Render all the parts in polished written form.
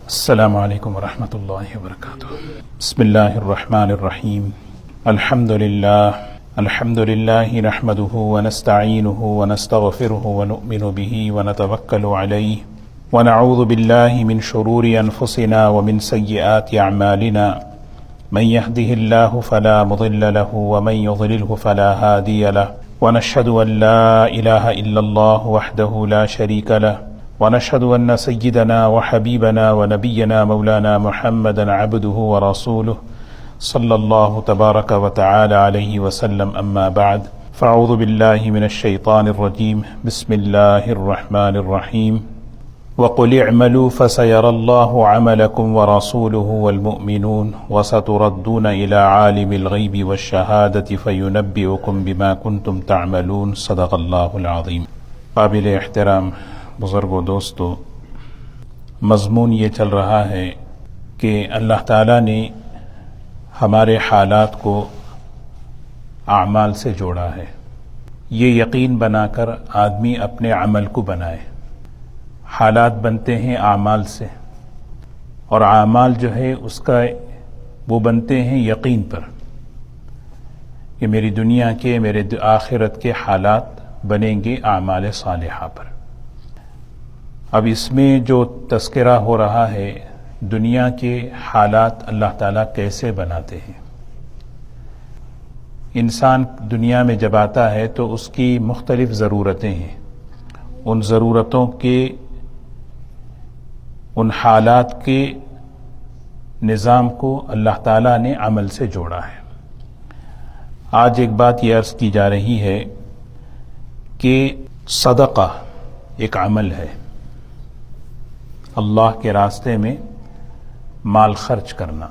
السلام علیکم ورحمۃ اللہ وبرکاتہ۔ بسم اللہ الرحمن الرحیم۔ الحمد للہ نحمده ونستعینه ونستغفره ونؤمن به ونتوکل علیہ ونعوذ باللہ من شرور انفسنا ومن سیئات اعمالنا من يهده الله فلا مضل له ومن يضلله فلا هادي له ونشهد ان لا اله الا الله وحده لا شريك له ونشهد أن سيدنا وحبيبنا ونبينا مولانا محمدا عبده ورسوله صلى الله تبارك وتعالى عليه وسلم أما بعد فأعوذ بالله من الشيطان الرجيم بسم الله الرحمن الرحيم وقل اعملوا فسيرى الله عملكم ورسوله والمؤمنون وستردون إلى عالم الغيب والشهادة فينبئكم بما كنتم تعملون صدق الله العظيم۔ قابل احترام بزرگوں دوستو، مضمون یہ چل رہا ہے کہ اللہ تعالیٰ نے ہمارے حالات کو اعمال سے جوڑا ہے۔ یہ یقین بنا کر آدمی اپنے عمل کو بنائے۔ حالات بنتے ہیں اعمال سے، اور اعمال جو ہے اس کا وہ بنتے ہیں یقین پر کہ میری دنیا کے میرے آخرت کے حالات بنیں گے اعمال صالحہ پر۔ اب اس میں جو تذکرہ ہو رہا ہے دنیا کے حالات اللہ تعالیٰ کیسے بناتے ہیں۔ انسان دنیا میں جب آتا ہے تو اس کی مختلف ضرورتیں ہیں، ان ضرورتوں کے ان حالات کے نظام کو اللہ تعالیٰ نے عمل سے جوڑا ہے۔ آج ایک بات یہ عرض کی جا رہی ہے کہ صدقہ ایک عمل ہے، اللہ کے راستے میں مال خرچ کرنا۔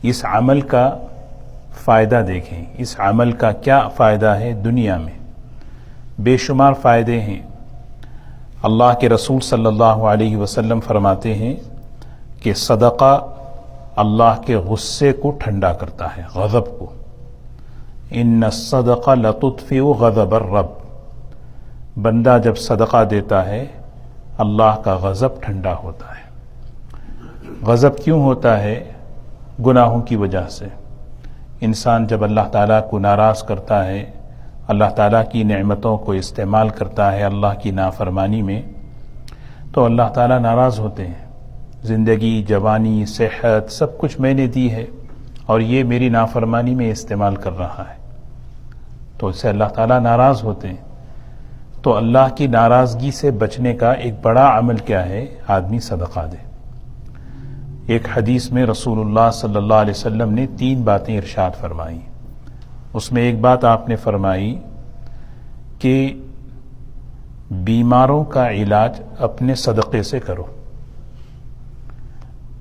اس عمل کا فائدہ دیکھیں، اس عمل کا کیا فائدہ ہے دنیا میں۔ بے شمار فائدے ہیں۔ اللہ کے رسول صلی اللہ علیہ وسلم فرماتے ہیں کہ صدقہ اللہ کے غصے کو ٹھنڈا کرتا ہے، غضب کو۔ ان الصدقہ لتطفئ غضب الرب۔ بندہ جب صدقہ دیتا ہے اللہ کا غضب ٹھنڈا ہوتا ہے۔ غضب کیوں ہوتا ہے؟ گناہوں کی وجہ سے۔ انسان جب اللہ تعالیٰ کو ناراض کرتا ہے، اللہ تعالیٰ کی نعمتوں کو استعمال کرتا ہے اللہ کی نافرمانی میں، تو اللہ تعالیٰ ناراض ہوتے ہیں۔ زندگی، جوانی، صحت سب کچھ میں نے دی ہے اور یہ میری نافرمانی میں استعمال کر رہا ہے، تو اس سے اللہ تعالیٰ ناراض ہوتے ہیں۔ تو اللہ کی ناراضگی سے بچنے کا ایک بڑا عمل کیا ہے؟ آدمی صدقہ دے۔ ایک حدیث میں رسول اللہ صلی اللہ علیہ وسلم نے 3 باتیں ارشاد فرمائیں۔ اس میں ایک بات آپ نے فرمائی کہ بیماروں کا علاج اپنے صدقے سے کرو۔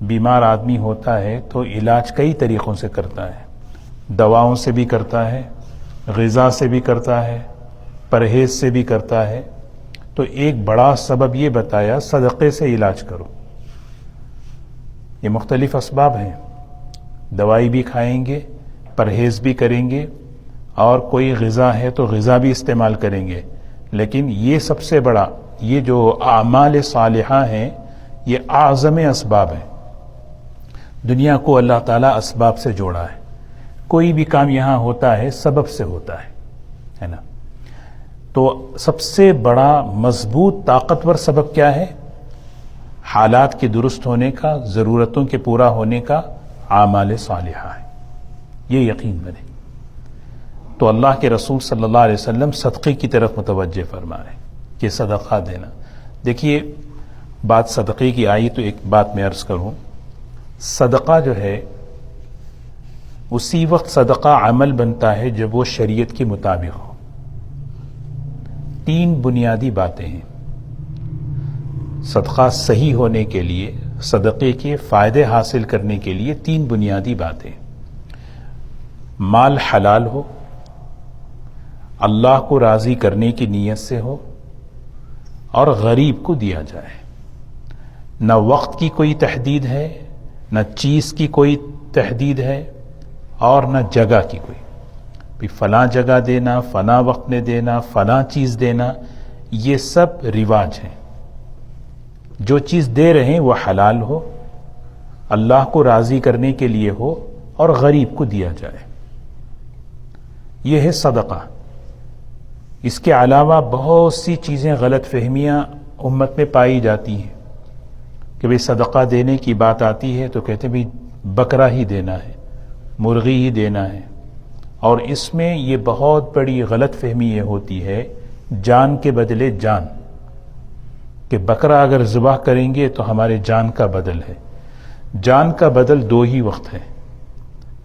بیمار آدمی ہوتا ہے تو علاج کئی طریقوں سے کرتا ہے، دواؤں سے بھی کرتا ہے، غذا سے بھی کرتا ہے، پرہیز سے بھی کرتا ہے۔ تو ایک بڑا سبب یہ بتایا صدقے سے علاج کرو۔ یہ مختلف اسباب ہیں، دوائی بھی کھائیں گے، پرہیز بھی کریں گے، اور کوئی غذا ہے تو غذا بھی استعمال کریں گے، لیکن یہ سب سے بڑا، یہ جو اعمال صالحہ ہیں یہ اعظم اسباب ہیں۔ دنیا کو اللہ تعالیٰ اسباب سے جوڑا ہے۔ کوئی بھی کام یہاں ہوتا ہے سبب سے ہوتا ہے نا۔ تو سب سے بڑا مضبوط طاقتور سبب کیا ہے؟ حالات کے درست ہونے کا، ضرورتوں کے پورا ہونے کا اعمال صالحہ ہے۔ یہ یقین بنے۔ تو اللہ کے رسول صلی اللہ علیہ وسلم صدقے کی طرف متوجہ فرما رہے ہیں کہ صدقہ دینا۔ دیکھیے بات صدقے کی آئی تو ایک بات میں عرض کروں، صدقہ جو ہے اسی وقت صدقہ عمل بنتا ہے جب وہ شریعت کے مطابق ہو۔ 3 بنیادی باتیں ہیں صدقہ صحیح ہونے کے لیے، صدقے کے فائدے حاصل کرنے کے لیے 3 بنیادی باتیں۔ مال حلال ہو، اللہ کو راضی کرنے کی نیت سے ہو، اور غریب کو دیا جائے۔ نہ وقت کی کوئی تحدید ہے، نہ چیز کی کوئی تحدید ہے، اور نہ جگہ کی کوئی بھی فلاں جگہ دینا، فلاں وقت میں دینا، فلاں چیز دینا، یہ سب رواج ہیں۔ جو چیز دے رہے ہیں وہ حلال ہو، اللہ کو راضی کرنے کے لیے ہو اور غریب کو دیا جائے. یہ ہے صدقہ. اس کے علاوہ بہت سی چیزیں غلط فہمیاں امت میں پائی جاتی ہیں کہ بھئی صدقہ دینے کی بات آتی ہے تو کہتے ہیں بھئی بکرا ہی دینا ہے، مرغی ہی دینا ہے. اور اس میں یہ بہت بڑی غلط فہمی یہ ہوتی ہے جان کے بدلے جان، کہ بکرا اگر ذبح کریں گے تو ہمارے جان کا بدل ہے. جان کا بدل دو ہی وقت ہے،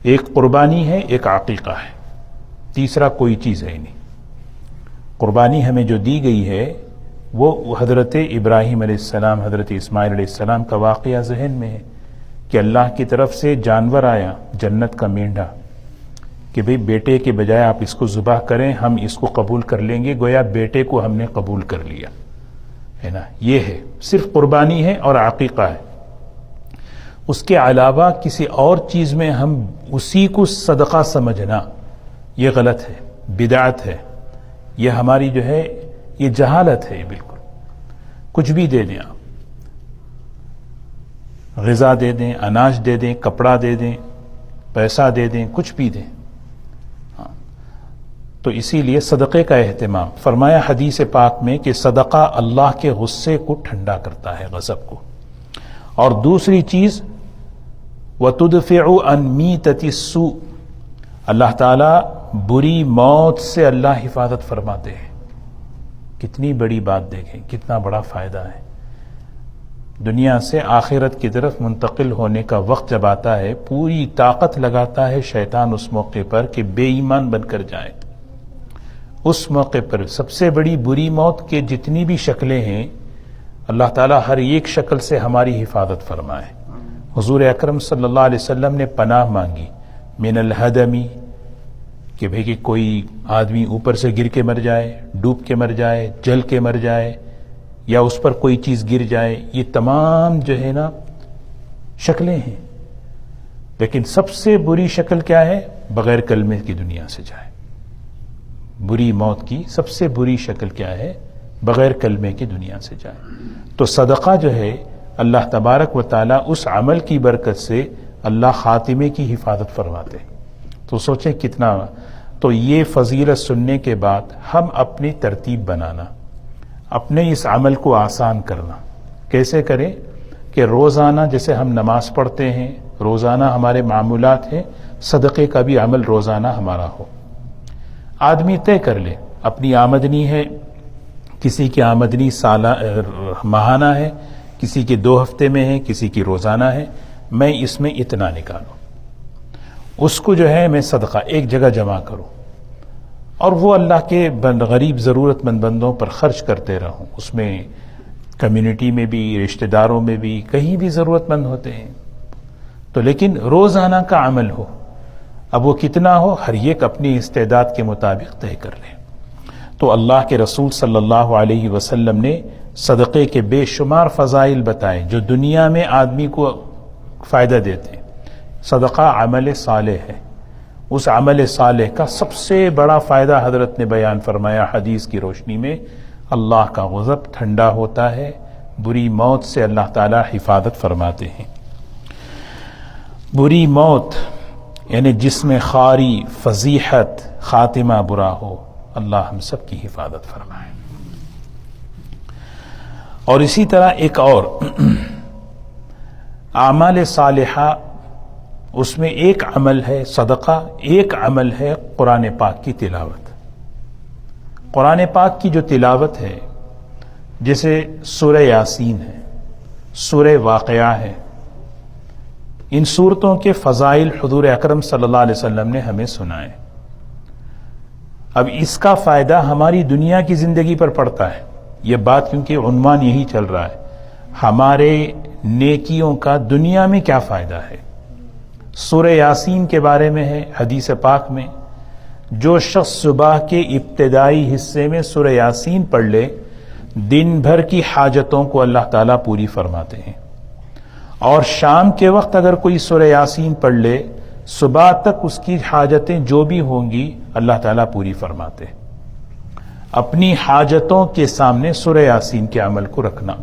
ایک قربانی ہے، ایک عقیقہ ہے، تیسرا کوئی چیز ہے نہیں. قربانی ہمیں جو دی گئی ہے وہ حضرت ابراہیم علیہ السلام، حضرت اسماعیل علیہ السلام کا واقعہ ذہن میں ہے کہ اللہ کی طرف سے جانور آیا، جنت کا مینڈھا، کہ بھئی بیٹے کے بجائے آپ اس کو ذبح کریں، ہم اس کو قبول کر لیں گے، گویا بیٹے کو ہم نے قبول کر لیا ہے نا. یہ ہے صرف قربانی ہے اور عقیقہ ہے. اس کے علاوہ کسی اور چیز میں ہم اسی کو صدقہ سمجھنا یہ غلط ہے، بدعت ہے. یہ ہماری جو ہے یہ جہالت ہے. بالکل کچھ بھی دے دیں، آپ غذا دے دیں، اناج دے دیں، کپڑا دے دیں، پیسہ دے دیں، کچھ بھی دیں. تو اسی لیے صدقے کا اہتمام. فرمایا حدیث پاک میں کہ صدقہ اللہ کے غصے کو ٹھنڈا کرتا ہے، غضب کو. اور دوسری چیز وَتُدْفِعُ عَنْ مِيتَةِ السُّوءِ، اللہ تعالیٰ بری موت سے اللہ حفاظت فرماتے ہیں. کتنی بڑی بات دیکھیں، کتنا بڑا فائدہ ہے. دنیا سے آخرت کی طرف منتقل ہونے کا وقت جب آتا ہے، پوری طاقت لگاتا ہے شیطان اس موقع پر کہ بے ایمان بن کر جائے. اس موقع پر سب سے بڑی بری موت کے جتنی بھی شکلیں ہیں اللہ تعالیٰ ہر ایک شکل سے ہماری حفاظت فرمائے. حضور اکرم صلی اللہ علیہ وسلم نے پناہ مانگی من الہدمی، کہ بھئی کہ کوئی آدمی اوپر سے گر کے مر جائے، ڈوب کے مر جائے، جل کے مر جائے، یا اس پر کوئی چیز گر جائے. یہ تمام جو ہے نا شکلیں ہیں. لیکن سب سے بری شکل کیا ہے؟ بغیر کلمے کی دنیا سے جائے. بری موت کی سب سے بری شکل کیا ہے؟ بغیر کلمے کی دنیا سے جائے. تو صدقہ جو ہے اللہ تبارک و تعالیٰ اس عمل کی برکت سے اللہ خاتمے کی حفاظت فرماتے. تو سوچیں کتنا. تو یہ فضیلت سننے کے بعد ہم اپنی ترتیب بنانا، اپنے اس عمل کو آسان کرنا. کیسے کریں؟ کہ روزانہ جیسے ہم نماز پڑھتے ہیں، روزانہ ہمارے معمولات ہیں، صدقے کا بھی عمل روزانہ ہمارا ہو. آدمی طے کر لے اپنی آمدنی ہے، کسی کی آمدنی ماہانہ ہے، کسی کے 2 ہفتے میں ہے، کسی کی روزانہ ہے. میں اس میں اتنا نکالوں، اس کو جو ہے میں صدقہ ایک جگہ جمع کروں اور وہ اللہ کے غریب ضرورت مند بندوں پر خرچ کرتے رہوں. اس میں کمیونٹی میں بھی، رشتہ داروں میں بھی، کہیں بھی ضرورت مند ہوتے ہیں. تو لیکن روزانہ کا عمل ہو. اب وہ کتنا ہو ہر ایک اپنی استعداد کے مطابق طے کر لیں. تو اللہ کے رسول صلی اللہ علیہ وسلم نے صدقے کے بے شمار فضائل بتائے جو دنیا میں آدمی کو فائدہ دیتے. صدقہ عمل صالح ہے. اس عمل صالح کا سب سے بڑا فائدہ حضرت نے بیان فرمایا حدیث کی روشنی میں، اللہ کا غضب ٹھنڈا ہوتا ہے، بری موت سے اللہ تعالی حفاظت فرماتے ہیں. بری موت یعنی جس میں خاری، فضیحت، خاتمہ برا ہو، اللہ ہم سب کی حفاظت فرمائے. اور اسی طرح ایک اور اعمال صالحہ، اس میں ایک عمل ہے صدقہ، ایک عمل ہے قرآن پاک کی تلاوت. قرآن پاک کی جو تلاوت ہے، جیسے سورہ یاسین ہے، سورہ واقعہ ہے، ان صورتوں کے فضائل حضور اکرم صلی اللہ علیہ وسلم نے ہمیں سنائے. اب اس کا فائدہ ہماری دنیا کی زندگی پر پڑتا ہے. یہ بات کیونکہ عنوان یہی چل رہا ہے، ہمارے نیکیوں کا دنیا میں کیا فائدہ ہے. سورہ یاسین کے بارے میں ہے حدیث پاک میں، جو شخص صبح کے ابتدائی حصے میں سورہ یاسین پڑھ لے، دن بھر کی حاجتوں کو اللہ تعالیٰ پوری فرماتے ہیں. اور شام کے وقت اگر کوئی سورہ یاسین پڑھ لے، صبح تک اس کی حاجتیں جو بھی ہوں گی اللہ تعالیٰ پوری فرماتے. اپنی حاجتوں کے سامنے سورہ یاسین کے عمل کو رکھنا.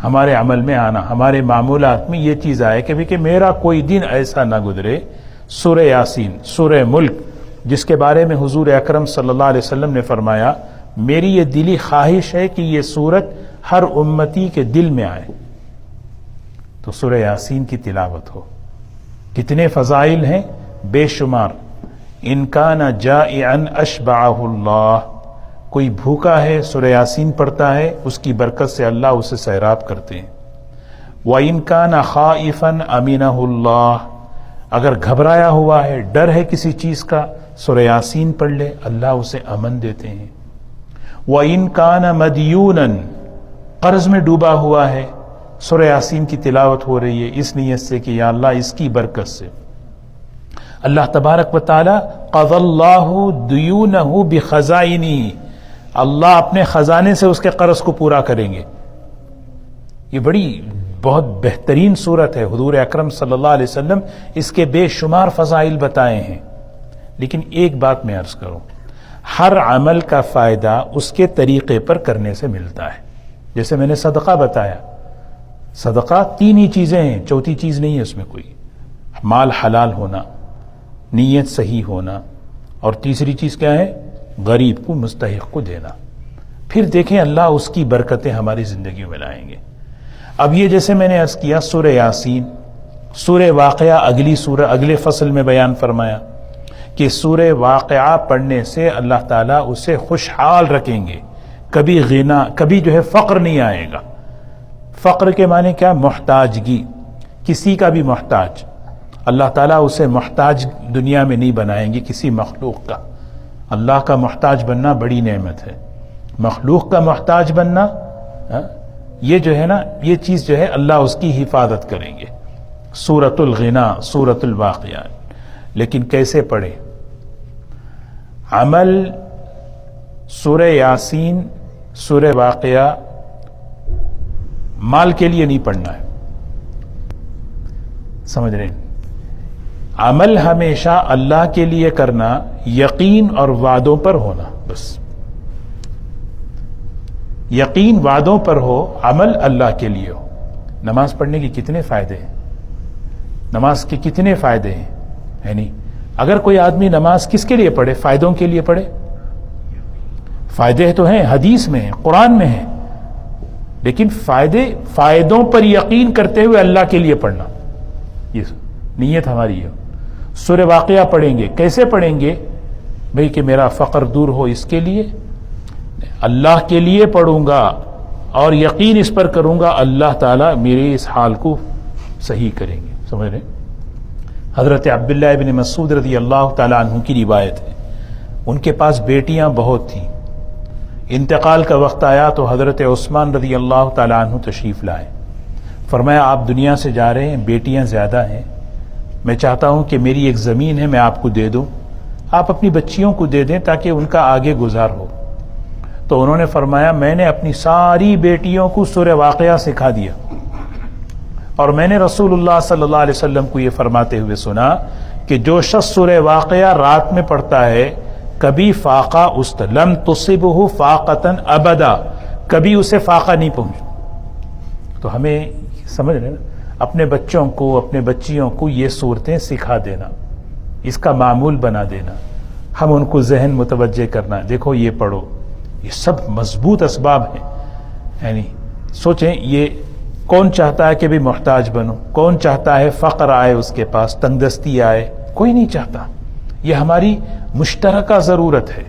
ہمارے عمل میں آنا، ہمارے معمولات میں یہ چیز آئے کہ میرا کوئی دن ایسا نہ گزرے. سورہ یاسین، سورہ ملک، جس کے بارے میں حضور اکرم صلی اللہ علیہ وسلم نے فرمایا میری یہ دلی خواہش ہے کہ یہ سورت ہر امتی کے دل میں آئے. تو سورہ یاسین کی تلاوت ہو. کتنے فضائل ہیں بے شمار. ان کان جائعا اشبعہ اللہ، کوئی بھوکا ہے سورہ یاسین پڑھتا ہے، اس کی برکت سے اللہ اسے سیراب کرتے ہیں. وَإِن كَانَ خَائِفًا أَمِنَهُ اللَّهُ، اگر گھبرایا ہوا ہے، ڈر ہے کسی چیز کا، سورہ یاسین پڑھ لے، اللہ اسے امن دیتے ہیں. وَإِن كَانَ مَدْيُونًا، قرض میں ڈوبا ہوا ہے، سورہ یاسین کی تلاوت ہو رہی ہے اس نیت سے کہ یا اللہ اس کی برکت سے اللہ تبارک و تعالی قضى اللہ دیونہ بخزائنہ، اللہ اپنے خزانے سے اس کے قرض کو پورا کریں گے. یہ بہت بہترین صورت ہے. حضور اکرم صلی اللہ علیہ وسلم اس کے بے شمار فضائل بتائے ہیں. لیکن ایک بات میں عرض کروں، ہر عمل کا فائدہ اس کے طریقے پر کرنے سے ملتا ہے. جیسے میں نے صدقہ بتایا، صدقہ تین ہی چیزیں ہیں، چوتھی چیز نہیں ہے اس میں کوئی. مال حلال ہونا، نیت صحیح ہونا، اور تیسری چیز کیا ہے؟ غریب کو، مستحق کو دینا. پھر دیکھیں اللہ اس کی برکتیں ہماری زندگی میں لائیں گے. اب یہ جیسے میں نے عرض کیا سورہ یاسین، سورہ واقعہ اگلے فصل میں بیان فرمایا کہ سورہ واقعہ پڑھنے سے اللہ تعالیٰ اسے خوشحال رکھیں گے. کبھی غنا، کبھی فقر نہیں آئے گا. فقر کے معنی کیا؟ محتاجگی، کسی کا بھی محتاج. اللہ تعالیٰ اسے محتاج دنیا میں نہیں بنائیں گے کسی مخلوق کا. اللہ کا محتاج بننا بڑی نعمت ہے. مخلوق کا محتاج بننا یہ نا یہ چیز اللہ اس کی حفاظت کریں گے. سورۃ الغنا، سورۃ الواقعہ. لیکن کیسے پڑھیں؟ عمل سورہ یاسین، سورہ واقعہ مال کے لیے نہیں پڑھنا ہے. سمجھ رہے ہیں؟ عمل ہمیشہ اللہ کے لیے کرنا، یقین اور وعدوں پر ہونا. بس یقین وعدوں پر ہو، عمل اللہ کے لیے ہو. نماز پڑھنے کے کتنے فائدے ہیں، نماز کے کتنے فائدے ہیں، ہے نہیں؟ اگر کوئی آدمی نماز کس کے لیے پڑھے؟ فائدوں کے لیے پڑھے. فائدے تو ہیں، حدیث میں ہیں، قرآن میں ہیں، لیکن فائدوں پر یقین کرتے ہوئے اللہ کے لیے پڑھنا، یہ نیت ہماری ہے. سورہ واقعہ پڑھیں گے، کیسے پڑھیں گے بھئی؟ کہ میرا فقر دور ہو، اس کے لیے اللہ کے لیے پڑھوں گا اور یقین اس پر کروں گا اللہ تعالیٰ میرے اس حال کو صحیح کریں گے. سمجھ رہے؟ حضرت عبداللہ ابن مسعود رضی اللہ تعالیٰ عنہ کی روایت ہے، ان کے پاس بیٹیاں بہت تھیں. انتقال کا وقت آیا تو حضرت عثمان رضی اللہ تعالیٰ عنہ تشریف لائے. فرمایا آپ دنیا سے جا رہے ہیں، بیٹیاں زیادہ ہیں، میں چاہتا ہوں کہ میری ایک زمین ہے میں آپ کو دے دوں، آپ اپنی بچیوں کو دے دیں تاکہ ان کا آگے گزار ہو. تو انہوں نے فرمایا میں نے اپنی ساری بیٹیوں کو سورہ واقعہ سکھا دیا، اور میں نے رسول اللہ صلی اللہ علیہ وسلم کو یہ فرماتے ہوئے سنا کہ جو شخص سورہ واقعہ رات میں پڑھتا ہے کبھی فاقہ لم تصبہ فاقتن ابدا، کبھی اسے فاقہ نہیں پہنچ. تو ہمیں سمجھ رہے نا، اپنے بچوں کو، اپنے بچیوں کو یہ صورتیں سکھا دینا، اس کا معمول بنا دینا، ہم ان کو ذہن متوجہ کرنا. دیکھو یہ پڑھو، یہ سب مضبوط اسباب ہیں. یعنی سوچیں، یہ کون چاہتا ہے کہ بھی محتاج بنو؟ کون چاہتا ہے فقر آئے اس کے پاس، تنگدستی آئے؟ کوئی نہیں چاہتا. یہ ہماری مشترکہ ضرورت ہے.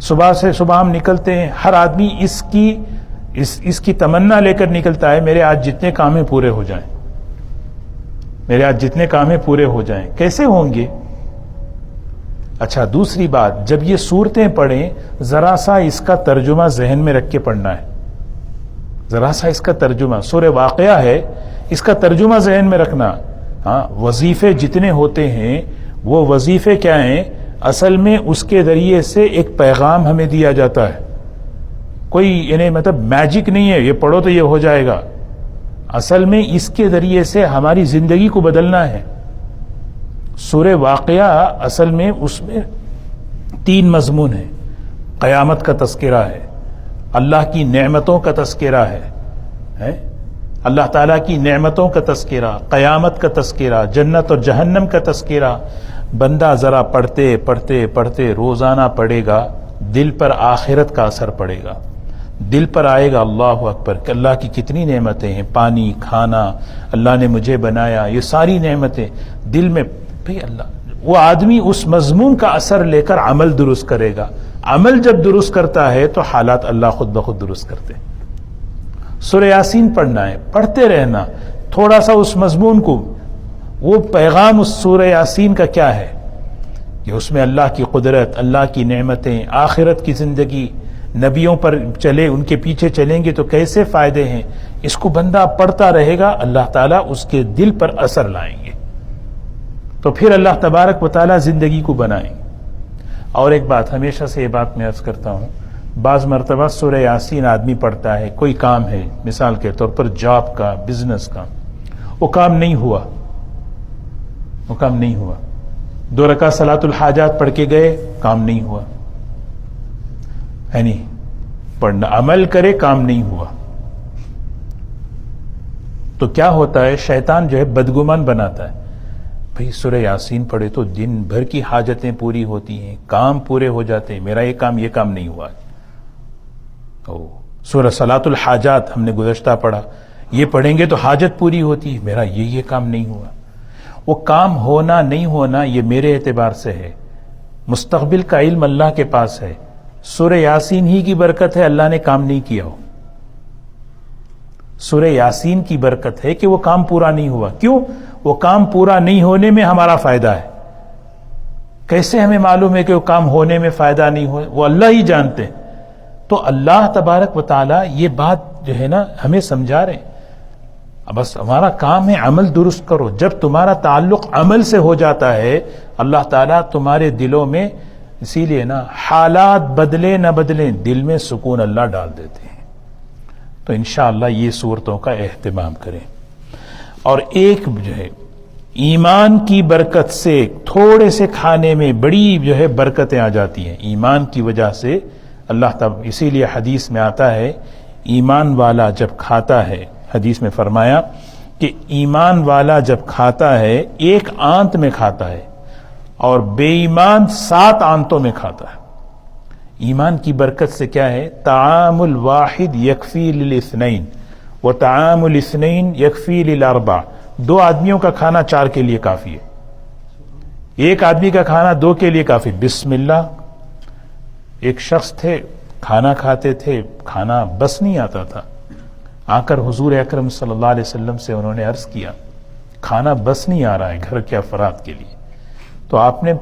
صبح ہم نکلتے ہیں، ہر آدمی اس کی تمنا لے کر نکلتا ہے میرے آج جتنے کام ہیں پورے ہو جائیں، میرے آج جتنے کام ہیں پورے ہو جائیں. کیسے ہوں گے؟ اچھا دوسری بات، جب یہ صورتیں پڑھیں ذرا سا اس کا ترجمہ ذہن میں رکھ کے پڑھنا ہے. ذرا سا اس کا ترجمہ، سورہ واقعہ ہے، اس کا ترجمہ ذہن میں رکھنا. ہاں، وظیفے جتنے ہوتے ہیں وہ وظیفے کیا ہیں؟ اصل میں اس کے ذریعے سے ایک پیغام ہمیں دیا جاتا ہے. کوئی مطلب میجک نہیں ہے، یہ پڑھو تو یہ ہو جائے گا. اصل میں اس کے ذریعے سے ہماری زندگی کو بدلنا ہے. سورہ واقعہ اصل میں اس میں 3 مضمون ہیں. قیامت کا تذکرہ ہے، اللہ کی نعمتوں کا تذکرہ ہے، اللہ تعالیٰ کی نعمتوں کا تذکرہ، قیامت کا تذکرہ، جنت اور جہنم کا تذکرہ بندہ ذرا پڑھتے پڑھتے پڑھتے روزانہ پڑھے گا، دل پر آخرت کا اثر پڑے گا، دل پر آئے گا اللہ اکبر کہ اللہ کی کتنی نعمتیں ہیں، پانی، کھانا، اللہ نے مجھے بنایا، یہ ساری نعمتیں دل میں بھئی اللہ، وہ آدمی اس مضمون کا اثر لے کر عمل درست کرے گا۔ عمل جب درست کرتا ہے تو حالات اللہ خود بخود درست کرتے ہیں۔ سورہ یاسین پڑھنا ہے، پڑھتے رہنا، تھوڑا سا اس مضمون کو، وہ پیغام اس سورہ یاسین کا کیا ہے کہ اس میں اللہ کی قدرت، اللہ کی نعمتیں، آخرت کی زندگی، نبیوں پر چلے، ان کے پیچھے چلیں گے تو کیسے فائدے ہیں، اس کو بندہ پڑھتا رہے گا، اللہ تعالیٰ اس کے دل پر اثر لائیں گے، تو پھر اللہ تبارک و تعالیٰ زندگی کو بنائیں گے۔ اور ایک بات، ہمیشہ سے یہ بات میں عرض کرتا ہوں، بعض مرتبہ سورہ یاسین آدمی پڑھتا ہے، کوئی کام ہے مثال کے طور پر جاب کا، بزنس کا، وہ کام نہیں ہوا، وہ کام نہیں ہوا، 2 رکعت صلاۃ الحاجات پڑھ کے گئے، کام نہیں ہوا، ہے نہیں، پڑھنا، عمل کرے، کام نہیں ہوا، تو کیا ہوتا ہے، شیطان جو ہے بدگمان بناتا ہے، بھئی سورہ یاسین پڑھے تو دن بھر کی حاجتیں پوری ہوتی ہیں، کام پورے ہو جاتے ہیں، میرا یہ کام نہیں ہوا۔ سورہ صلاۃ الحاجات ہم نے گزشتہ پڑھا، یہ پڑھیں گے تو حاجت پوری ہوتی ہے، میرا یہ کام نہیں ہوا۔ وہ کام ہونا نہیں ہونا یہ میرے اعتبار سے ہے، مستقبل کا علم اللہ کے پاس ہے، سورہ یاسین ہی کی برکت ہے اللہ نے کام نہیں کیا ہو، سورہ یاسین کی برکت ہے کہ وہ کام پورا نہیں ہوا۔ کیوں؟ وہ کام پورا نہیں ہونے میں ہمارا فائدہ ہے۔ کیسے ہمیں معلوم ہے کہ وہ کام ہونے میں فائدہ نہیں ہو؟ وہ اللہ ہی جانتے ہیں۔ تو اللہ تبارک و تعالیٰ یہ بات جو ہے نا ہمیں سمجھا رہے ہیں، بس ہمارا کام ہے عمل درست کرو۔ جب تمہارا تعلق عمل سے ہو جاتا ہے، اللہ تعالیٰ تمہارے دلوں میں، اسی لیے نا حالات بدلے نہ بدلیں، دل میں سکون اللہ ڈال دیتے ہیں۔ تو انشاءاللہ یہ صورتوں کا اہتمام کریں۔ اور ایک جو ہے ایمان کی برکت سے تھوڑے سے کھانے میں بڑی جو ہے برکتیں آ جاتی ہیں، ایمان کی وجہ سے اللہ تعالیٰ، اسی لیے حدیث میں آتا ہے ایمان والا جب کھاتا ہے، حدیث میں فرمایا کہ ایمان والا جب کھاتا ہے 1 آنت میں کھاتا ہے اور بے ایمان 7 آنتوں میں کھاتا ہے۔ ایمان کی برکت سے کیا ہے، طعام الواحد یکفی للاثنین وطعام الاثنین یکفی للاربع، 2 آدمیوں کا کھانا 4 کے لیے کافی ہے، 1 آدمی کا کھانا 2 کے لیے کافی۔ بسم اللہ، ایک شخص تھے کھانا کھاتے تھے، کھانا بس نہیں آتا تھا، آ کر حضور اکرم صلی اللہ علیہ وسلم سے انہوں نے عرض کیا کھانا بس نہیں آ رہا ہے گھر کے افراد کے لیے۔ تو آپ نے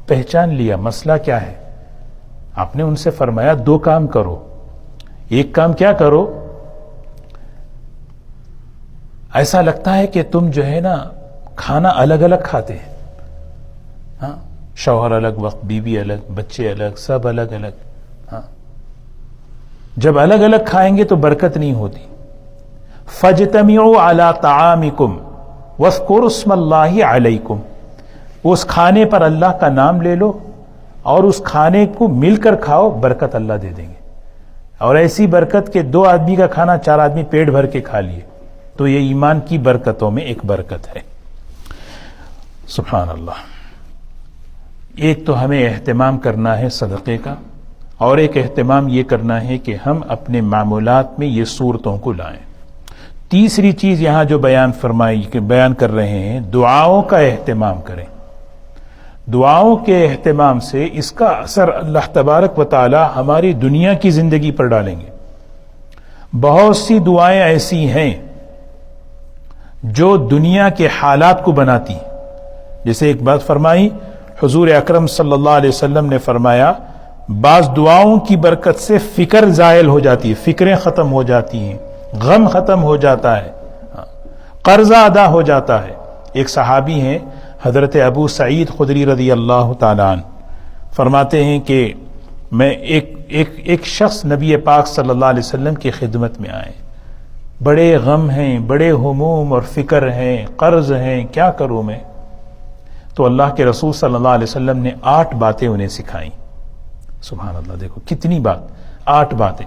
پہچان لیا مسئلہ کیا ہے، آپ نے ان سے فرمایا 2 کام کرو۔ ایک کام کیا کرو، ایسا لگتا ہے کہ تم جو ہے نا کھانا الگ الگ کھاتے ہیں، ہاں، شوہر الگ وقت، بیوی الگ، بچے الگ، سب الگ الگ، ہاں، جب الگ الگ کھائیں گے تو برکت نہیں ہوتی۔ فاجتمعوا علی طعامکم واذکروا اسم اللہ علیکم، اس کھانے پر اللہ کا نام لے لو اور اس کھانے کو مل کر کھاؤ، برکت اللہ دے دیں گے۔ اور ایسی برکت کہ 2 آدمی کا کھانا 4 آدمی پیٹ بھر کے کھا لیے، تو یہ ایمان کی برکتوں میں ایک برکت ہے۔ سبحان اللہ۔ ایک تو ہمیں اہتمام کرنا ہے صدقے کا، اور ایک اہتمام یہ کرنا ہے کہ ہم اپنے معمولات میں یہ صورتوں کو لائیں۔ تیسری چیز یہاں جو بیان کر رہے ہیں، دعاؤں کا اہتمام کریں۔ دعاؤں کے اہتمام سے اس کا اثر اللہ تبارک و تعالی ہماری دنیا کی زندگی پر ڈالیں گے۔ بہت سی دعائیں ایسی ہیں جو دنیا کے حالات کو بناتی ہیں۔ جیسے ایک بات فرمائی، حضور اکرم صلی اللہ علیہ وسلم نے فرمایا بعض دعاؤں کی برکت سے فکر زائل ہو جاتی ہے، فکریں ختم ہو جاتی ہیں، غم ختم ہو جاتا ہے، قرضہ ادا ہو جاتا ہے۔ ایک صحابی ہیں حضرت ابو سعید خدری رضی اللہ تعالیٰ عنہ، فرماتے ہیں کہ میں ایک شخص نبی پاک صلی اللہ علیہ وسلم کی خدمت میں آئے، بڑے غم ہیں، بڑے ہموم اور فکر ہیں، قرض ہیں، کیا کروں میں؟ تو اللہ کے رسول صلی اللہ علیہ وسلم نے 8 باتیں انہیں سکھائیں۔ سبحان اللہ، دیکھو کتنی بات، 8 باتیں،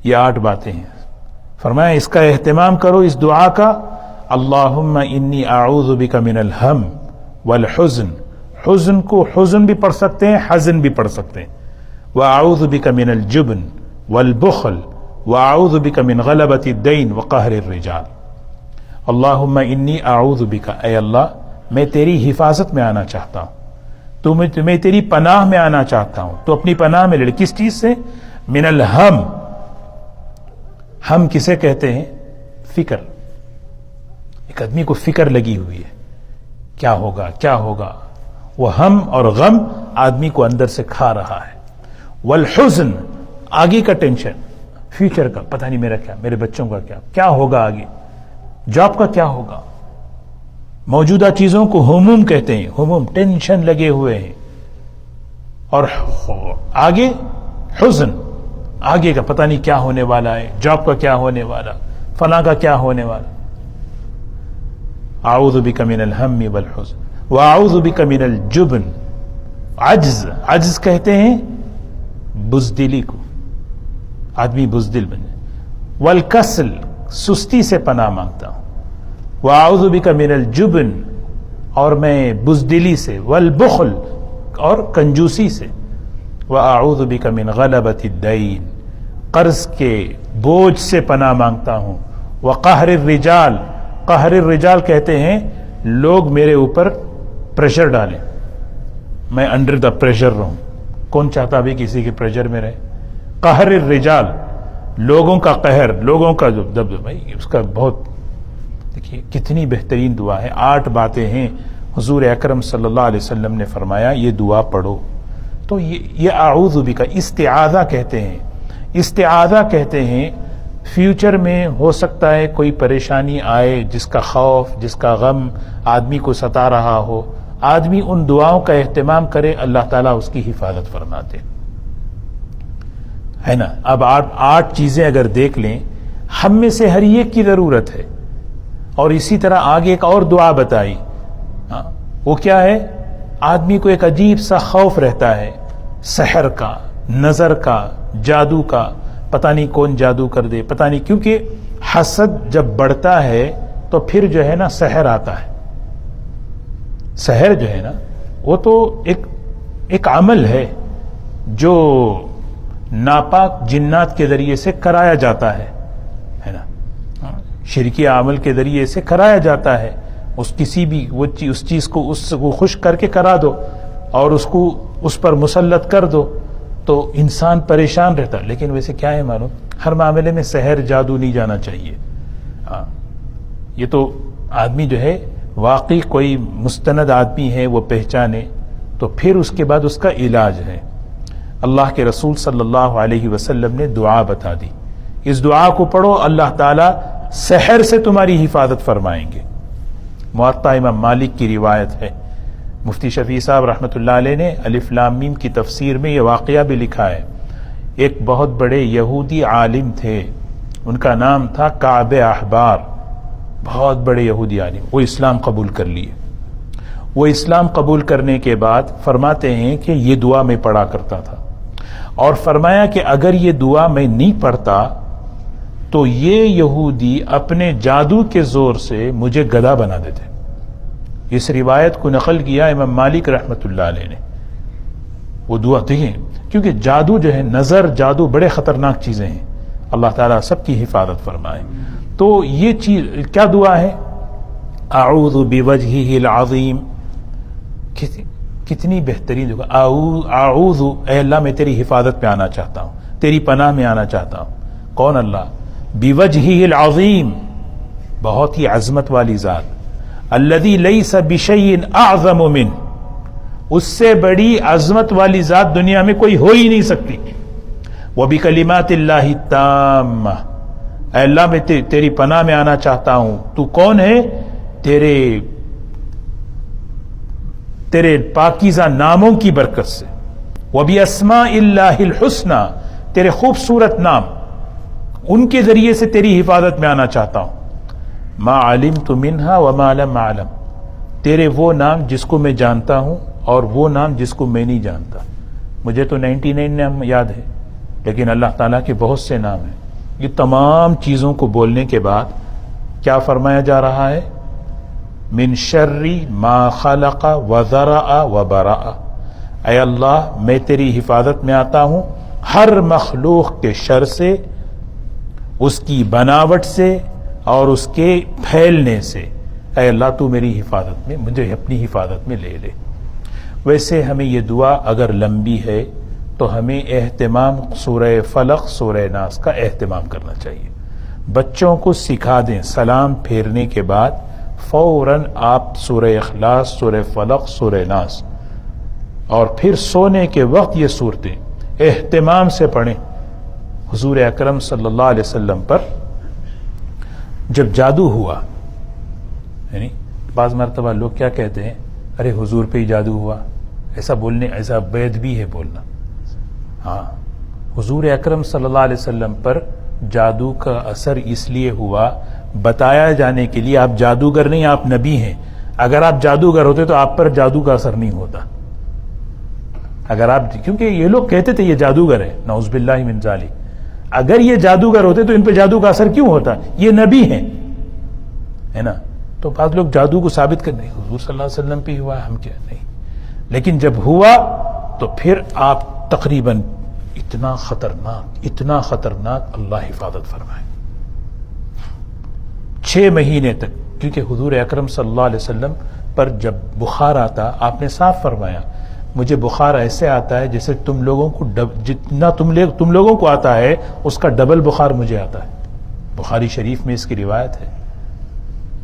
یہ 8 باتیں ہیں۔ فرمایا اس کا اہتمام کرو اس دعا کا، اللہم انی اعوذ بک من الہم والحزن، حزن کو حزن بھی پڑھ سکتے ہیں، حزن بھی پڑھ سکتے ہیں، واعوذ بک من الجبن والبخل واعوذ بک من غلبۃ الدین وقہر الرجال۔ اللہم انی اعوذ بک، اے اللہ میں تیری حفاظت میں آنا چاہتا ہوں، میں تیری پناہ میں آنا چاہتا ہوں، تو اپنی پناہ میں لے، کس چیز سے؟ من الہم، ہم کسے کہتے ہیں؟ فکر۔ ایک آدمی کو فکر لگی ہوئی ہے، کیا ہوگا کیا ہوگا، وہ ہم اور غم آدمی کو اندر سے کھا رہا ہے۔ والحزن، آگے کا ٹینشن، فیوچر کا، پتہ نہیں میرا کیا، میرے بچوں کا کیا ہوگا آگے، جاب کا کیا ہوگا، موجودہ چیزوں کو ہموم کہتے ہیں، ہموم، ٹینشن لگے ہوئے ہیں۔ اور آگے حزن، آگے کا پتہ نہیں کیا ہونے والا ہے، جاب کا کیا ہونے والا، فلاں کا کیا ہونے والا۔ اعوذ بک من الہم والحزن واعوذ بک من الجبن، عجز، عجز کہتے ہیں بزدلی کو، آدمی بزدل بن جائے۔ والکسل، سستی سے پناہ مانگتا ہوں۔ واعوذ بک من الجبن، اور میں بزدلی سے، والبخل، اور کنجوسی سے، واعوذ بک من غلبۃ الدین، قرض کے بوجھ سے پناہ مانگتا ہوں۔ وقہر الرجال، قہر الرجال کہتے ہیں لوگ میرے اوپر پریشر ڈالیں، میں انڈر دا پریشر رہوں، کون چاہتا بھی کسی کے پریشر میں رہے؟ قہر الرجال، لوگوں کا قہر، لوگوں کا جو دبدبہ، بھائی اس کا بہت، دیکھیے کتنی بہترین دعا ہے۔ 8 باتیں ہیں حضور اکرم صلی اللہ علیہ وسلم نے فرمایا یہ دعا پڑھو، تو یہ اعوذ بک استعاذہ کہتے ہیں۔ استعاذہ کہتے ہیں فیوچر میں ہو سکتا ہے کوئی پریشانی آئے، جس کا خوف، جس کا غم آدمی کو ستا رہا ہو، آدمی ان دعاؤں کا اہتمام کرے، اللہ تعالیٰ اس کی حفاظت فرماتے ہے نا۔ اب 8 چیزیں اگر دیکھ لیں، ہم میں سے ہر ایک کی ضرورت ہے۔ اور اسی طرح آگے ایک اور دعا بتائی، وہ کیا ہے؟ آدمی کو ایک عجیب سا خوف رہتا ہے سحر کا، نظر کا، جادو کا، پتہ نہیں کون جادو کر دے، پتہ نہیں، کیونکہ حسد جب بڑھتا ہے تو پھر جو ہے نا سحر آتا ہے۔ سحر جو ہے نا وہ تو ایک عمل ہے جو ناپاک جنات کے ذریعے سے کرایا جاتا ہے نا، شرکی عمل کے ذریعے سے کرایا جاتا ہے۔ اس کسی بھی اس چیز کو اس کو خوش کر کے کرا دو اور اس پر مسلط کر دو تو انسان پریشان رہتا۔ لیکن ویسے کیا ہے معلوم، ہر معاملے میں سحر جادو نہیں جانا چاہیے۔ یہ تو آدمی جو ہے واقعی کوئی مستند آدمی ہے وہ پہچانے، تو پھر اس کے بعد اس کا علاج ہے۔ اللہ کے رسول صلی اللہ علیہ وسلم نے دعا بتا دی، اس دعا کو پڑھو، اللہ تعالیٰ سحر سے تمہاری حفاظت فرمائیں گے۔ موطا امام مالک کی روایت ہے، مفتی شفیع صاحب رحمۃ اللہ علیہ نے الف لام میم کی تفسیر میں یہ واقعہ بھی لکھا ہے۔ ایک بہت بڑے یہودی عالم تھے، ان کا نام تھا کعب احبار، بہت بڑے یہودی عالم، وہ اسلام قبول کر لیے۔ وہ اسلام قبول کرنے کے بعد فرماتے ہیں کہ یہ دعا میں پڑھا کرتا تھا، اور فرمایا کہ اگر یہ دعا میں نہیں پڑھتا تو یہ یہودی اپنے جادو کے زور سے مجھے گدھا بنا دیتے۔ اس روایت کو نقل کیا امام مالک رحمۃ اللہ علیہ نے۔ وہ دعا دیکھیں، کیونکہ جادو جو ہے، نظر، جادو بڑے خطرناک چیزیں ہیں، اللہ تعالیٰ سب کی حفاظت فرمائے۔ تو یہ چیز کیا دعا ہے؟ اعوذ بوجہہ العظیم، کتنی بہترین دعا، اعوذ، اے اللہ میں تیری حفاظت میں آنا چاہتا ہوں، تیری پناہ میں آنا چاہتا ہوں۔ کون؟ اللہ۔ بوجہہ العظیم، بہت ہی عظمت والی ذات، الذی لیس بشیء اعظم منہ، اس سے بڑی عظمت والی ذات دنیا میں کوئی ہو ہی نہیں سکتی۔ وبکلمات اللہ التامہ، اے اللہ میں تیری پناہ میں آنا چاہتا ہوں۔ تو کون ہے؟ تیرے پاکیزہ ناموں کی برکت سے۔ وباسماء اللہ الحسنی، تیرے خوبصورت نام، ان کے ذریعے سے تیری حفاظت میں آنا چاہتا ہوں۔ ما علمت منہا وما لم اعلم، تیرے وہ نام جس کو میں جانتا ہوں اور وہ نام جس کو میں نہیں جانتا۔ مجھے تو 99 نام یاد ہے، لیکن اللہ تعالیٰ کے بہت سے نام ہیں۔ یہ تمام چیزوں کو بولنے کے بعد کیا فرمایا جا رہا ہے؟ من شر ما خلق وذرأ وبرأ، اے اللہ میں تیری حفاظت میں آتا ہوں ہر مخلوق کے شر سے، اس کی بناوٹ سے اور اس کے پھیلنے سے۔ اے اللہ تو میری حفاظت میں، مجھے اپنی حفاظت میں لے لے۔ ویسے ہمیں یہ دعا اگر لمبی ہے تو ہمیں اہتمام سورہ فلق سورہ ناس کا اہتمام کرنا چاہیے۔ بچوں کو سکھا دیں سلام پھیرنے کے بعد فوراً آپ سورہ اخلاص، سورہ فلق، سورہ ناس، اور پھر سونے کے وقت یہ صورتیں اہتمام سے پڑھیں۔ حضور اکرم صلی اللہ علیہ وسلم پر جب جادو ہوا، یعنی بعض مرتبہ لوگ کیا کہتے ہیں، ارے حضور پہ ہی جادو ہوا، ایسا بولنے، ایسا وید بھی ہے بولنا۔ ہاں، حضور اکرم صلی اللہ علیہ وسلم پر جادو کا اثر اس لیے ہوا، بتایا جانے کے لیے آپ جادوگر نہیں، آپ نبی ہیں۔ اگر آپ جادوگر ہوتے تو آپ پر جادو کا اثر نہیں ہوتا۔ اگر آپ، کیونکہ یہ لوگ کہتے تھے یہ جادوگر ہے، نعوذ باللہ من ذالک، اگر یہ جادوگر ہوتے تو ان پہ جادو کا اثر کیوں ہوتا؟ یہ نبی ہیں، ہے نا؟ تو بعض لوگ جادو کو ثابت کرنے، حضور صلی اللہ علیہ وسلم پہ ہوا، ہم کیا نہیں۔ لیکن جب ہوا تو پھر آپ تقریباً اتنا خطرناک اللہ حفاظت فرمائے 6 مہینے تک، کیونکہ حضور اکرم صلی اللہ علیہ وسلم پر جب بخار آتا آپ نے صاف فرمایا مجھے بخار ایسے آتا ہے جیسے تم لوگوں کو جتنا تم لوگوں کو آتا ہے اس کا ڈبل بخار مجھے آتا ہے۔ بخاری شریف میں اس کی روایت ہے۔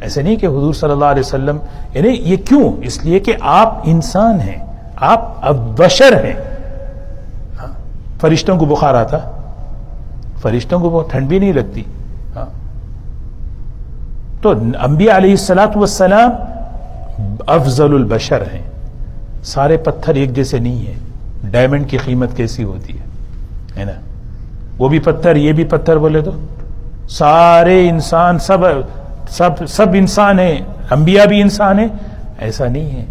ایسے نہیں کہ حضور صلی اللہ علیہ وسلم، یعنی یہ کیوں؟ اس لیے کہ آپ انسان ہیں، آپ اب بشر ہیں۔ فرشتوں کو بخار آتا، فرشتوں کو ٹھنڈ بھی نہیں لگتی۔ تو انبیاء علیہ الصلوۃ والسلام افضل البشر ہیں۔ سارے پتھر ایک جیسے نہیں ہیں۔ ڈائمنڈ کی قیمت کیسی ہوتی ہے نا؟ وہ بھی پتھر، یہ بھی پتھر بولے تو سارے انسان، سب انسان ہیں، انبیاء بھی انسان ہیں، ایسا نہیں ہے۔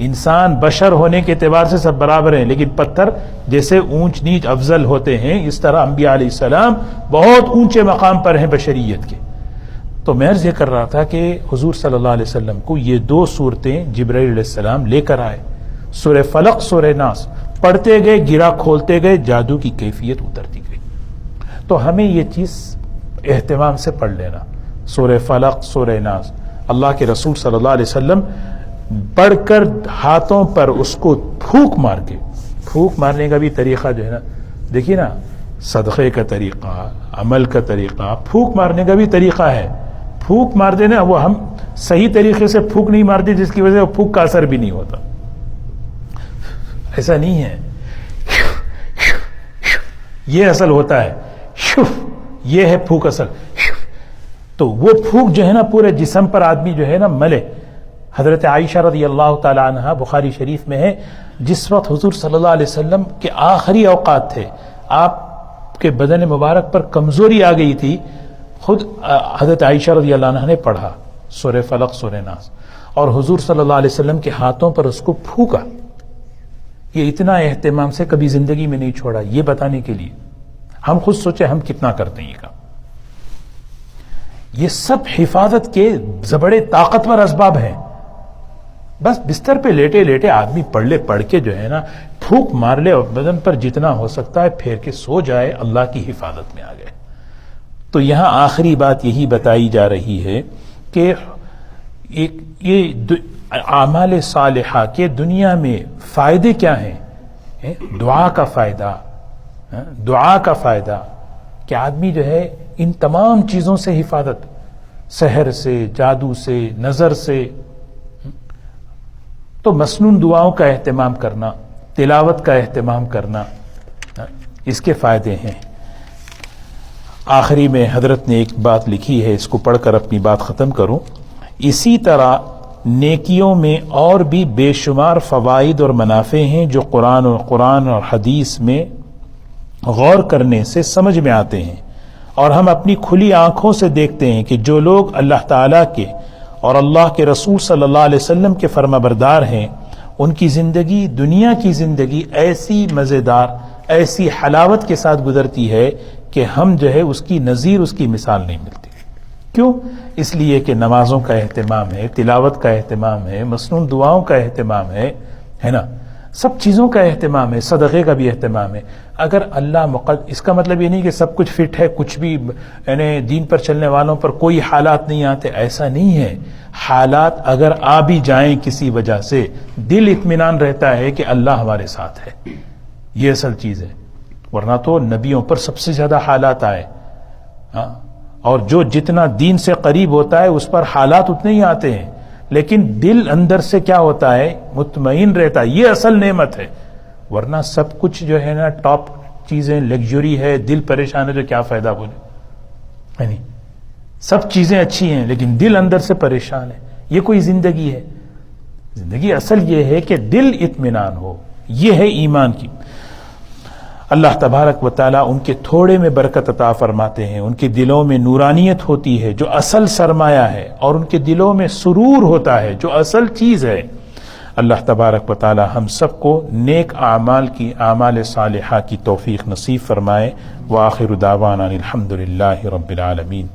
انسان بشر ہونے کے اعتبار سے سب برابر ہیں، لیکن پتھر جیسے اونچ نیچ افضل ہوتے ہیں، اس طرح انبیاء علیہ السلام بہت اونچے مقام پر ہیں بشریت کے۔ تو میں عرض یہ کر رہا تھا کہ حضور صلی اللہ علیہ وسلم کو یہ 2 صورتیں جبرائیل علیہ السلام لے کر آئے، سورہ فلق، سورہ ناس، پڑھتے گئے، گرا کھولتے گئے، جادو کی کیفیت اترتی گئی۔ تو ہمیں یہ چیز اہتمام سے پڑھ لینا، سورہ فلق، سورہ ناس۔ اللہ کے رسول صلی اللہ علیہ وسلم پڑھ کر ہاتھوں پر اس کو پھونک مار کے، پھونک مارنے کا بھی طریقہ جو ہے نا، دیکھیے نا، صدقے کا طریقہ، عمل کا طریقہ، پھونک مارنے کا بھی طریقہ ہے۔ پھونک مار دینا، وہ ہم صحیح طریقے سے پھونک نہیں مارتے جس کی وجہ سے پھونک کا اثر بھی نہیں ہوتا، ایسا نہیں ہے۔ یہ اصل ہوتا ہے، یہ ہے پھونک اصل۔ تو وہ پھونک جو ہے نا پورے جسم پر آدمی جو ہے نا ملے۔ حضرت عائشہ رضی اللہ تعالی عنہا، بخاری شریف میں ہے، جس وقت حضور صلی اللہ علیہ وسلم کے آخری اوقات تھے، آپ کے بدن مبارک پر کمزوری آ گئی تھی، خود حضرت عائشہ رضی اللہ عنہ نے پڑھا سورہ فلق، سورہ ناس، اور حضور صلی اللہ علیہ وسلم کے ہاتھوں پر اس کو پھونکا۔ یہ اتنا اہتمام سے کبھی زندگی میں نہیں چھوڑا، یہ بتانے کے لیے۔ ہم خود سوچے ہم کتنا کرتے ہیں یہ کام۔ یہ سب حفاظت کے بڑے طاقتور اسباب ہیں۔ بس بستر پہ لیٹے لیٹے آدمی پڑھ کے جو ہے نا پھونک مار لے اور بدن پر جتنا ہو سکتا ہے پھیر کے سو جائے، اللہ کی حفاظت میں آ گئے۔ تو یہاں آخری بات یہی بتائی جا رہی ہے کہ یہ اعمال صالحہ کے دنیا میں فائدے کیا ہیں؟ دعا کا فائدہ کہ آدمی جو ہے ان تمام چیزوں سے حفاظت، سحر سے، جادو سے، نظر سے۔ تو مسنون دعاؤں کا اہتمام کرنا، تلاوت کا اہتمام کرنا، اس کے فائدے ہیں۔ آخری میں حضرت نے ایک بات لکھی ہے، اس کو پڑھ کر اپنی بات ختم کروں۔ اسی طرح نیکیوں میں اور بھی بے شمار فوائد اور منافع ہیں جو قرآن اور حدیث میں غور کرنے سے سمجھ میں آتے ہیں، اور ہم اپنی کھلی آنکھوں سے دیکھتے ہیں کہ جو لوگ اللہ تعالیٰ کے اور اللہ کے رسول صلی اللہ علیہ وسلم کے فرما بردار ہیں، ان کی زندگی، دنیا کی زندگی ایسی مزیدار، ایسی حلاوت کے ساتھ گزرتی ہے کہ ہم جو ہے اس کی نظیر، اس کی مثال نہیں ملتی. کیوں؟ اس لیے کہ نمازوں کا اہتمام ہے، تلاوت کا اہتمام ہے، مسنون دعاؤں کا اہتمام ہے نا، سب چیزوں کا اہتمام ہے، صدقے کا بھی اہتمام ہے. اگر اللہ اس کا مطلب یہ نہیں کہ سب کچھ فٹ ہے، کچھ بھی یعنی دین پر چلنے والوں پر کوئی حالات نہیں آتے، ایسا نہیں ہے. حالات اگر آ بھی جائیں کسی وجہ سے، دل اطمینان رہتا ہے کہ اللہ ہمارے ساتھ ہے. یہ اصل چیز ہے. ورنہ تو نبیوں پر سب سے زیادہ حالات آئے، ہاں، اور جو جتنا دین سے قریب ہوتا ہے اس پر حالات اتنے ہی آتے ہیں، لیکن دل اندر سے کیا ہوتا ہے؟ مطمئن رہتا ہے. یہ اصل نعمت ہے. ورنہ سب کچھ جو ہے نا ٹاپ چیزیں، لگژری ہے، دل پریشان ہے تو کیا فائدہ بولے؟ یعنی سب چیزیں اچھی ہیں لیکن دل اندر سے پریشان ہے. یہ کوئی زندگی ہے؟ زندگی اصل یہ ہے کہ دل اطمینان ہو. یہ ہے ایمان کی. اللہ تبارک و تعالیٰ ان کے تھوڑے میں برکت عطا فرماتے ہیں، ان کے دلوں میں نورانیت ہوتی ہے جو اصل سرمایہ ہے، اور ان کے دلوں میں سرور ہوتا ہے جو اصل چیز ہے. اللہ تبارک و تعالیٰ ہم سب کو نیک اعمال کی، اعمال صالحہ کی توفیق نصیب فرمائے. وآخر دعوانا الحمد للہ رب العالمین.